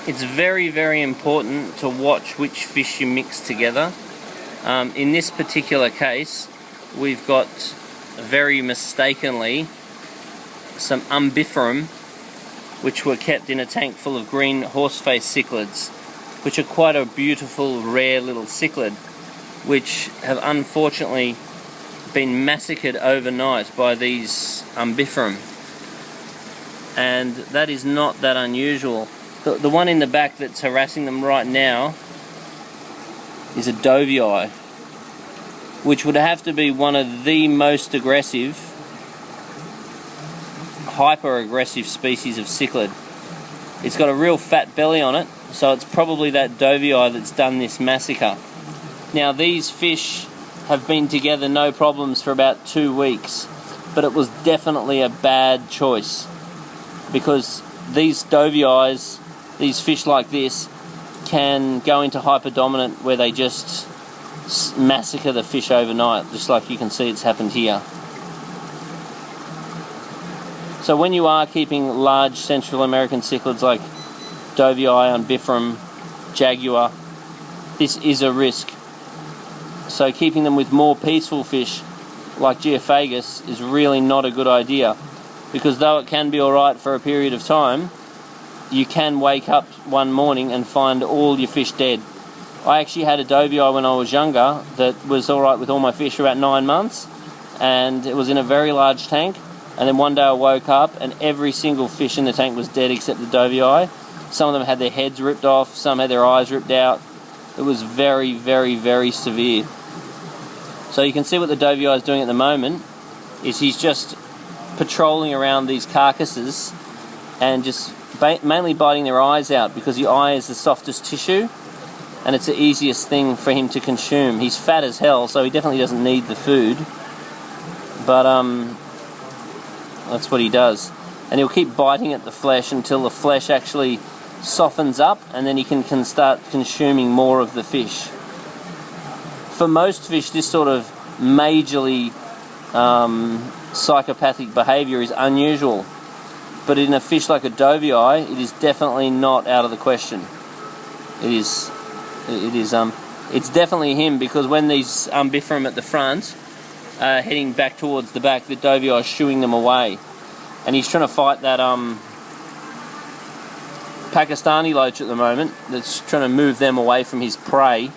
It's very, very important to watch which fish you mix together. In this particular case, we've got very mistakenly some umbiferum, which were kept in a tank full of green horseface cichlids, which are quite a beautiful, rare little cichlid, which have unfortunately been massacred overnight by these umbiferum. And that is not that unusual. The one in the back that's harassing them right now is a Dovii, which would have to be one of the most aggressive, hyper-aggressive species of cichlid. It's got a real fat belly on it, so it's probably that Dovii that's done this massacre. Now, these fish have been together no problems for about 2 weeks, but it was definitely a bad choice, because these Doviis, these fish like this, can go into hyperdominant where they just massacre the fish overnight, just like you can see it's happened here. So when you are keeping large Central American cichlids like Dovii, umbiferum, jaguar, this is a risk. So keeping them with more peaceful fish like Geophagus is really not a good idea, because though it can be alright for a period of time, you can wake up one morning and find all your fish dead. I actually had a Dovii when I was younger that was alright with all my fish for about 9 months, and it was in a very large tank, and then one day I woke up and every single fish in the tank was dead except the Dovii. Some of them had their heads ripped off, some had their eyes ripped out. It was very, very, very severe. So you can see what the Dovii is doing at the moment is he's just patrolling around these carcasses and just mainly biting their eyes out, because the eye is the softest tissue and it's the easiest thing for him to consume. He's fat as hell, so he definitely doesn't need the food, but that's what he does. And he'll keep biting at the flesh until the flesh actually softens up, and then he can start consuming more of the fish. For most fish, this sort of majorly psychopathic behaviour is unusual, but in a fish like a Dovii, it is definitely not out of the question. It's definitely him, because when these umbiferum at the front are heading back towards the back, the Dovii is shooing them away, and he's trying to fight that Pakistani loach at the moment that's trying to move them away from his prey,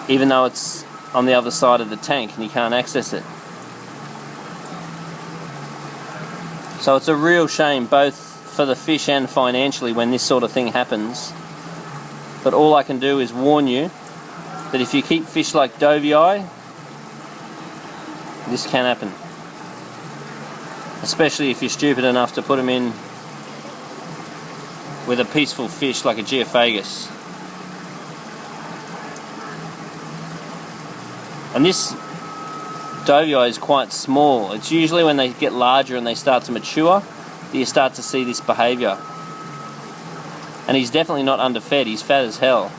even though it's on the other side of the tank and he can't access it. So it's a real shame, both for the fish and financially, when this sort of thing happens. But all I can do is warn you that if you keep fish like Dovii, this can happen. Especially if you're stupid enough to put them in with a peaceful fish like a Geophagus. And this Dovii is quite small. It's usually when they get larger and they start to mature that you start to see this behaviour. And he's definitely not underfed, he's fat as hell.